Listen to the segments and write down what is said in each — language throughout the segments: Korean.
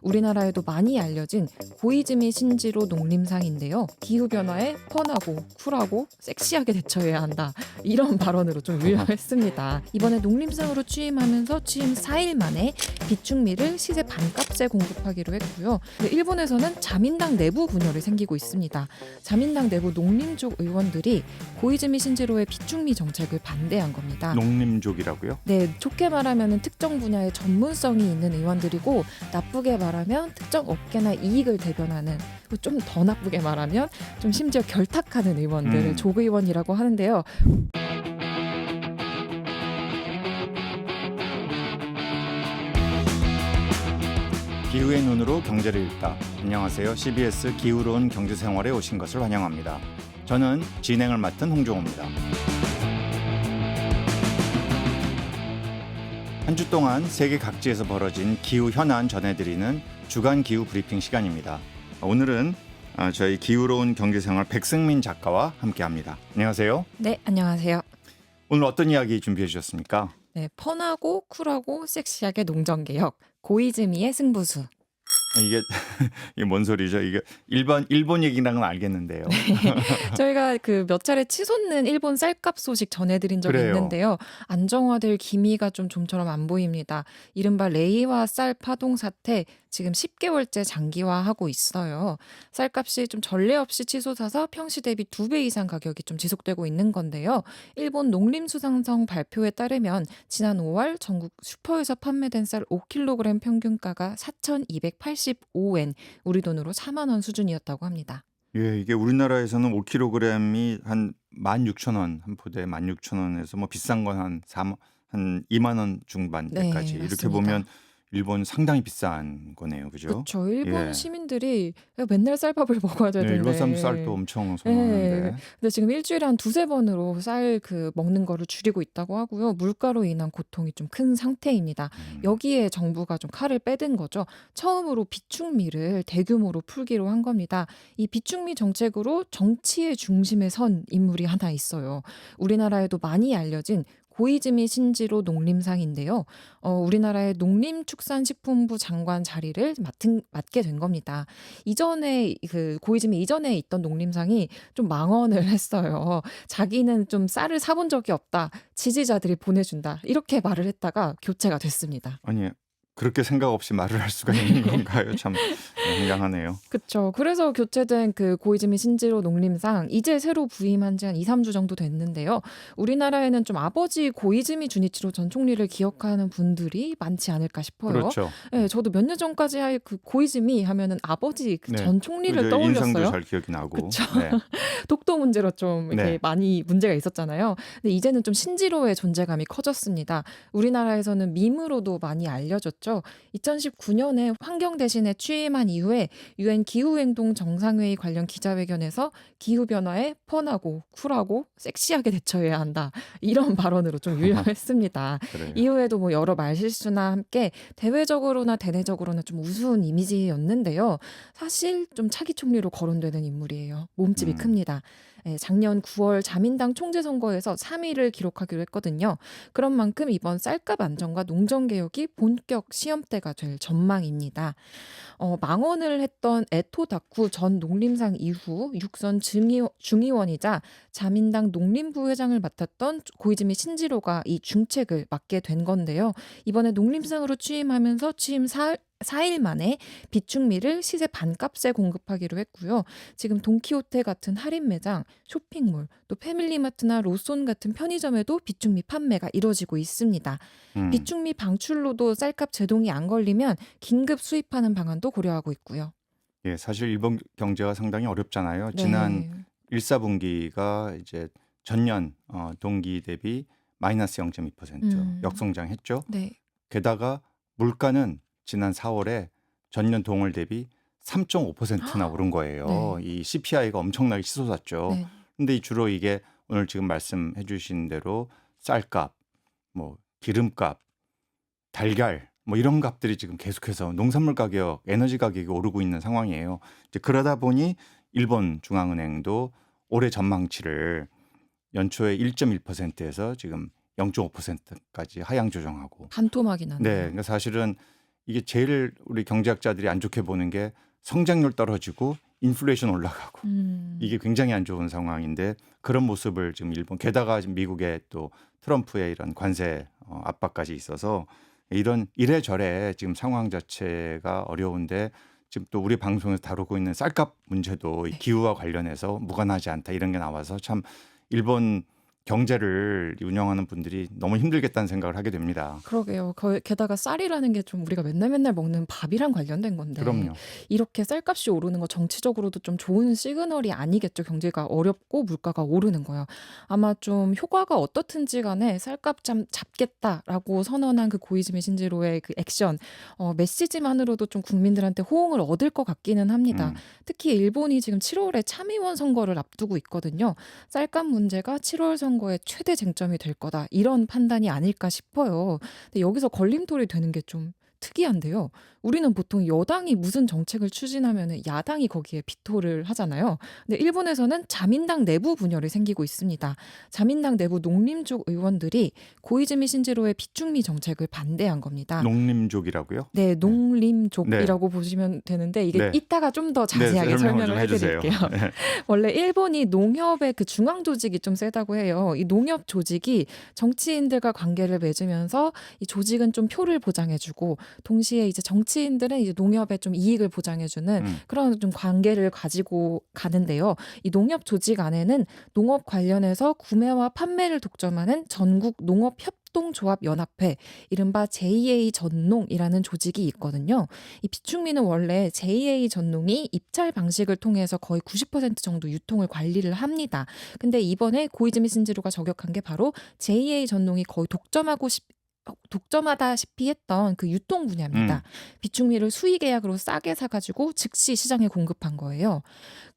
우리나라에도 많이 알려진 고이즈미 신지로 농림상인데요. 기후변화에 펀하고 쿨하고 섹시하게 대처해야 한다. 이런 발언으로 좀 유명했습니다. 이번에 농림상으로 취임하면서 취임 4일 만에 비축미를 시세 반값에 공급하기로 했고요. 일본에서는 자민당 내부 분열이 생기고 있습니다. 자민당 내부 농림족 의원들이 고이즈미 신지로의 비축미 정책을 반대한 겁니다. 농림족이라고요? 네, 좋게 말하면 특정 분야에 전문성이 있는 의원들이고 나쁘게 말하면 특정 업계나 이익을 대변하는, 좀 더 나쁘게 말하면 좀 심지어 결탁하는 의원들을 조의원이라고 하는데요. 기후의 눈으로 경제를 읽다. 안녕하세요. CBS 기후로운 경제생활에 오신 것을 환영합니다. 저는 진행을 맡은 홍종호입니다. 한 주 동안 세계 각지에서 벌어진 기후 현안 전해드리는 주간 기후 브리핑 시간입니다. 오늘은 저희 기후로운 경제생활 백승민 작가와 함께합니다. 안녕하세요. 네, 안녕하세요. 오늘 어떤 이야기 준비해 주셨습니까? 네, 펀하고 쿨하고 섹시하게 농정개혁, 고이즈미의 승부수. 이게 뭔 소리죠? 이게 일본 얘기랑은 알겠는데요. 저희가 그 몇 차례 치솟는 일본 쌀값 소식 전해드린 적이 그래요. 있는데요. 안정화될 기미가 좀처럼 안 보입니다. 이른바 레이와 쌀 파동 사태 지금 10개월째 장기화하고 있어요. 쌀값이 좀 전례 없이 치솟아서 평시 대비 2배 이상 가격이 좀 지속되고 있는 건데요. 일본 농림수산성 발표에 따르면 지난 5월 전국 슈퍼에서 판매된 쌀 5kg 평균가가 4,285엔, 우리 돈으로 4만 원 수준이었다고 합니다. 예, 이게 우리나라에서는 5kg이 한 16,000원, 한 포대에 16,000원에서 뭐 비싼 건 한 2만 원 중반대까지. 네, 이렇게 맞습니다. 보면 일본 상당히 비싼 거네요. 그죠? 그렇죠. 일본 예. 시민들이 맨날 쌀밥을 먹어야 네, 되는데. 일본 사람 쌀도 엄청 선호하는데. 근데 지금 일주일에 한 2-3번으로 쌀 먹는 거를 줄이고 있다고 하고요. 물가로 인한 고통이 좀 큰 상태입니다. 여기에 정부가 좀 칼을 빼든 거죠. 처음으로 비축미를 대규모로 풀기로 한 겁니다. 이 비축미 정책으로 정치의 중심에 선 인물이 하나 있어요. 우리나라에도 많이 알려진 고이즈미 신지로 농림상인데요. 우리나라의 농림축산식품부 장관 자리를 맡게 된 겁니다. 이전에 고이즈미 이전에 있던 농림상이 좀 망언을 했어요. 자기는 좀 쌀을 사본 적이 없다. 지지자들이 보내준다. 이렇게 말을 했다가 교체가 됐습니다. 아니, 그렇게 생각 없이 말을 할 수가 있는 건가요? 참 굉장하네요. 그렇죠. 그래서 교체된 고이즈미 신지로 농림상 이제 새로 부임한 지 한 2-3주 정도 됐는데요. 우리나라에는 좀 아버지 고이즈미 주니치로 전 총리를 기억하는 분들이 많지 않을까 싶어요. 그렇죠. 네, 저도 몇 년 전까지 고이즈미 하면은 아버지 네. 전 총리를 이제 떠올렸어요. 인상도 잘 기억이 나고. 그쵸. 네. 독도 문제로 좀 이렇게 네. 많이 문제가 있었잖아요. 근데 이제는 좀 신지로의 존재감이 커졌습니다. 우리나라에서는 밈으로도 많이 알려졌죠. 2019년에 환경대신에 취임한 이후에 UN 기후행동 정상회의 관련 기자회견에서 기후변화에 펀하고 쿨하고 섹시하게 대처해야 한다. 이런 발언으로 좀 유명했습니다. 그래요. 이후에도 뭐 여러 말실수나 함께 대외적으로나 대내적으로나 좀 우스운 이미지였는데요. 사실 좀 차기 총리로 거론되는 인물이에요. 몸집이 큽니다. 작년 9월 자민당 총재 선거에서 3위를 기록하기로 했거든요. 그런 만큼 이번 쌀값 안정과 농정개혁이 본격 시험대가 될 전망입니다. 망언을 했던 에토다쿠 전 농림상 이후 육선 중의원이자 자민당 농림부 회장을 맡았던 고이즈미 신지로가 이 중책을 맡게 된 건데요. 이번에 농림상으로 취임하면서 취임 4일 만에 비축미를 시세 반값에 공급하기로 했고요. 지금 돈키호테 같은 할인 매장, 쇼핑몰, 또 패밀리마트나 로손 같은 편의점에도 비축미 판매가 이루어지고 있습니다. 비축미 방출로도 쌀값 제동이 안 걸리면 긴급 수입하는 방안도 고려하고 있고요. 예, 사실 일본 경제가 상당히 어렵잖아요. 네. 지난 1사분기가 이제 전년 동기 대비 마이너스 0.2% 역성장했죠. 네. 게다가 물가는 지난 4월에 전년 동월 대비 3.5%나 오른 거예요. 네. 이 CPI가 엄청나게 치솟았죠. 네. 근데 주로 이게 오늘 지금 말씀해 주신 대로 쌀값, 뭐 기름값, 달걀 뭐 이런 값들이 지금 계속해서 농산물 가격, 에너지 가격이 오르고 있는 상황이에요. 이제 그러다 보니 일본 중앙은행도 올해 전망치를 연초에 1.1%에서 지금 0.5%까지 하향 조정하고. 반토막이 나네요. 네, 그러니까 사실은 이게 제일 우리 경제학자들이 안 좋게 보는 게 성장률 떨어지고 인플레이션 올라가고 이게 굉장히 안 좋은 상황인데 그런 모습을 지금 일본 게다가 지금 미국의 또 트럼프의 이런 관세 압박까지 있어서 이런 이래저래 지금 상황 자체가 어려운데 지금 또 우리 방송에서 다루고 있는 쌀값 문제도 이 기후와 관련해서 무관하지 않다 이런 게 나와서 참 일본 경제를 운영하는 분들이 너무 힘들겠다는 생각을 하게 됩니다. 그러게요. 게다가 쌀이라는 게 좀 우리가 맨날 먹는 밥이랑 관련된 건데 그럼요. 이렇게 쌀값이 오르는 거 정치적으로도 좀 좋은 시그널이 아니겠죠. 경제가 어렵고 물가가 오르는 거요. 아마 좀 효과가 어떻든지 간에 쌀값 좀 잡겠다라고 선언한 그 고이즈미 신지로의 그 액션 메시지만으로도 좀 국민들한테 호응을 얻을 것 같기는 합니다. 음. 특히 일본이 지금 7월에 참의원 선거를 앞두고 있거든요. 쌀값 문제가 7월 선거의 최대 쟁점이 될 거다. 이런 판단이 아닐까 싶어요. 근데 여기서 걸림돌이 되는 게 좀 특이한데요. 우리는 보통 여당이 무슨 정책을 추진하면 야당이 거기에 비토를 하잖아요. 근데 일본에서는 자민당 내부 분열이 생기고 있습니다. 자민당 내부 농림족 의원들이 고이즈미 신지로의 비축미 정책을 반대한 겁니다. 농림족이라고요? 네, 농림족이라고 보시면 되는데 이게 네. 이따가 좀 더 네, 자세하게 설명을 좀 설명을 해주세요. 해드릴게요. 네. 원래 일본이 농협의 그 중앙 조직이 좀 세다고 해요. 이 농협 조직이 정치인들과 관계를 맺으면서 이 조직은 좀 표를 보장해주고 동시에 이제 정치인들은 이제 농협에 좀 이익을 보장해주는 그런 좀 관계를 가지고 가는데요. 이 농협 조직 안에는 농업 관련해서 구매와 판매를 독점하는 전국 농업 협동조합 연합회, 이른바 JA 전농이라는 조직이 있거든요. 이 비축미는 원래 JA 전농이 입찰 방식을 통해서 거의 90% 정도 유통을 관리를 합니다. 근데 이번에 고이즈미 신지로가 저격한 게 바로 JA 전농이 거의 독점하다시피 했던 그 유통 분야입니다. 비축미를 수의 계약으로 싸게 사가지고 즉시 시장에 공급한 거예요.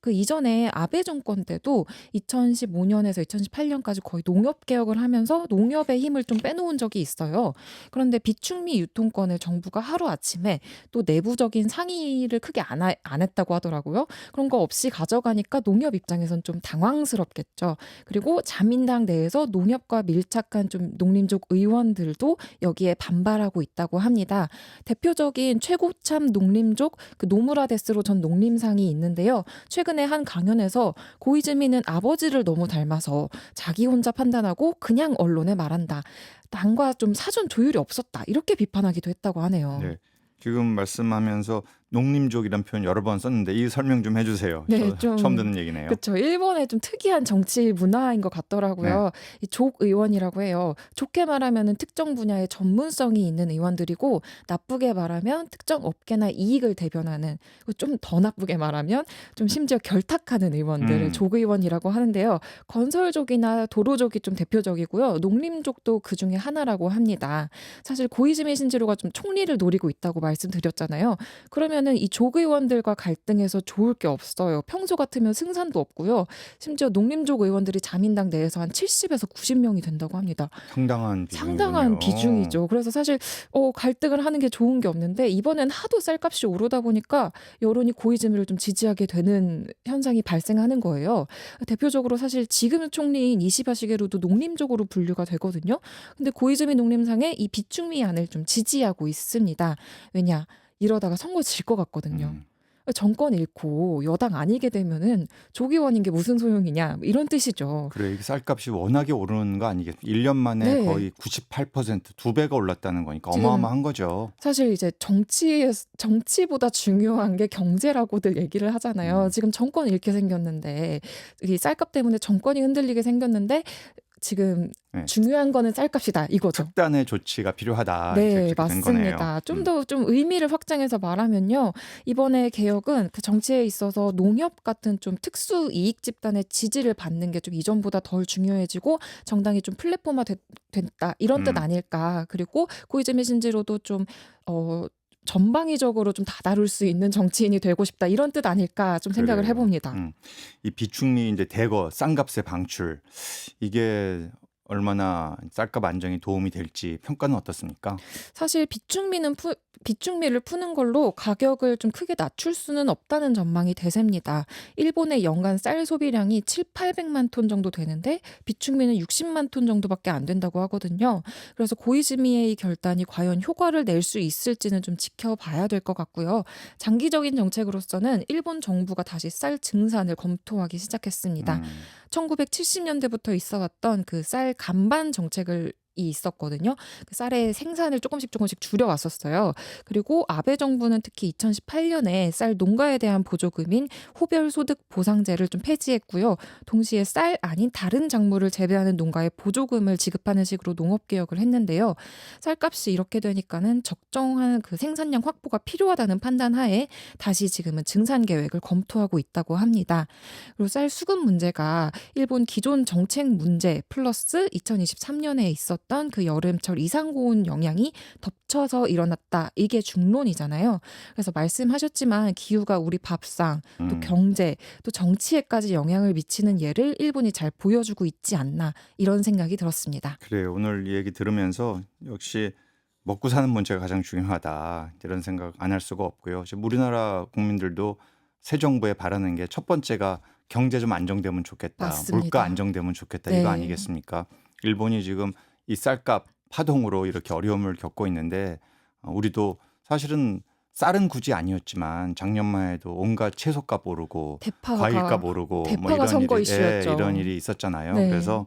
그 이전에 아베 정권 때도 2015년에서 2018년까지 거의 농협 개혁을 하면서 농협의 힘을 좀 빼놓은 적이 있어요. 그런데 비축미 유통권을 정부가 하루아침에 또 내부적인 상의를 크게 안 했다고 하더라고요. 그런 거 없이 가져가니까 농협 입장에선 좀 당황스럽겠죠. 그리고 자민당 내에서 농협과 밀착한 좀 농림족 의원들도 여기에 반발하고 있다고 합니다. 대표적인 최고참 농림족 그 노무라 데스로 전 농림상이 있는데요. 최근에 한 강연에서 고이즈미는 아버지를 너무 닮아서 자기 혼자 판단하고 그냥 언론에 말한다. 당과 좀 사전 조율이 없었다. 이렇게 비판하기도 했다고 하네요. 네. 지금 말씀하면서 농림족이란 표현 여러 번 썼는데 이 설명 좀 해주세요. 네, 저 좀 처음 듣는 얘기네요. 그렇죠. 일본의 좀 특이한 정치 문화인 것 같더라고요. 이 족 의원이라고 해요. 좋게 말하면 특정 분야에 전문성이 있는 의원들이고 나쁘게 말하면 특정 업계나 이익을 대변하는, 좀 더 나쁘게 말하면 좀 심지어 결탁하는 의원들을 족의원이라고 하는데요. 건설족이나 도로족이 좀 대표적이고요. 농림족도 그 중에 하나라고 합니다. 사실 고이즈미 신지로가 좀 총리를 노리고 있다고 말씀드렸잖아요. 그러면은 이 족의원들과 갈등해서 좋을 게 없어요. 평소 같으면 승산도 없고요. 심지어 농림족 의원들이 자민당 내에서 한 70에서 90명이 된다고 합니다. 상당한 상당한 비중이죠. 그래서 사실 갈등을 하는 게 좋은 게 없는데 이번엔 하도 쌀값이 오르다 보니까 여론이 고이즈미를 좀 지지하게 되는 현상이 발생하는 거예요. 대표적으로 사실 지금 총리인 이시바 시게루도 농림족으로 분류가 되거든요. 근데 고이즈미 농림상에 이 비축미 안을 좀 지지하고 있습니다. 왜냐? 이러다가 선거 질 것 같거든요. 정권 잃고 여당 아니게 되면은 조기원인 게 무슨 소용이냐 이런 뜻이죠. 그래, 이게 쌀값이 워낙에 오르는 거 아니겠어요? 1년 만에 네. 거의 98% 2배가 올랐다는 거니까 지금 어마어마한 거죠. 사실 이제 정치보다 중요한 게 경제라고들 얘기를 하잖아요. 지금 정권 잃게 생겼는데 이 쌀값 때문에 정권이 흔들리게 생겼는데 지금 중요한 거는 쌀값이다 이거죠. 특단의 조치가 필요하다. 네, 이렇게 된 맞습니다. 거네요. 좀 더 좀 의미를 확장해서 말하면요. 이번에 개혁은 그 정치에 있어서 농협 같은 좀 특수 이익 집단의 지지를 받는 게 좀 이전보다 덜 중요해지고 정당이 좀 플랫폼화 됐다. 이런 뜻 아닐까. 그리고 고이즈미 신지로도 좀 전방위적으로 좀 다다룰 수 있는 정치인이 되고 싶다. 이런 뜻 아닐까 좀 생각을 그래요. 해봅니다. 이 비축미 이제 대거 싼 값의 방출 이게 얼마나 쌀값 안정에 도움이 될지 평가는 어떻습니까? 사실 비축미를 푸는 걸로 가격을 좀 크게 낮출 수는 없다는 전망이 대세입니다. 일본의 연간 쌀 소비량이 7,800만 톤 정도 되는데 비축미는 60만 톤 정도밖에 안 된다고 하거든요. 그래서 고이즈미의 결단이 과연 효과를 낼 수 있을지는 좀 지켜봐야 될 것 같고요. 장기적인 정책으로서는 일본 정부가 다시 쌀 증산을 검토하기 시작했습니다. 음. 1970년대부터 있어왔던 그 쌀 감반 정책을 이 있었거든요. 그 쌀의 생산을 조금씩 줄여왔었어요. 그리고 아베 정부는 특히 2018년에 쌀 농가에 대한 보조금인 호별 소득 보상제를 좀 폐지했고요. 동시에 쌀 아닌 다른 작물을 재배하는 농가에 보조금을 지급하는 식으로 농업 개혁을 했는데요. 쌀값이 이렇게 되니까는 적정한 그 생산량 확보가 필요하다는 판단하에 다시 지금은 증산 계획을 검토하고 있다고 합니다. 그리고 쌀 수급 문제가 일본 기존 정책 문제 플러스 2023년에 있었던 그 여름철 이상고온 영향이 덮쳐서 일어났다. 이게 중론이잖아요. 그래서 말씀하셨지만 기후가 우리 밥상, 또 음. 경제, 또 정치에까지 영향을 미치는 예를 일본이 잘 보여주고 있지 않나 이런 생각이 들었습니다. 그래요. 오늘 이 얘기 들으면서 역시 먹고 사는 문제가 가장 중요하다. 이런 생각 안 할 수가 없고요. 지금 우리나라 국민들도 새 정부에 바라는 게 첫 번째가 경제 좀 안정되면 좋겠다. 물가 맞습니다. 안정되면 좋겠다. 이거 네. 아니겠습니까? 일본이 지금 이 쌀값 파동으로 이렇게 어려움을 겪고 있는데 우리도 사실은 쌀은 굳이 아니었지만 작년만 해도 온갖 채소값 오르고 과일값 오르고 뭐 대파가 이런 선거 일이 이슈였죠. 이런 일이 있었잖아요. 네. 그래서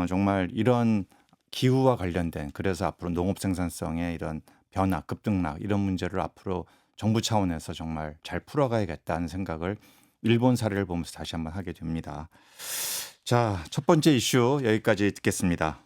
정말 이런 기후와 관련된 그래서 앞으로 농업 생산성의 이런 변화, 급등락 이런 문제를 앞으로 정부 차원에서 정말 잘 풀어가야겠다는 생각을 일본 사례를 보면서 다시 한번 하게 됩니다. 자, 첫 번째 이슈 여기까지 듣겠습니다.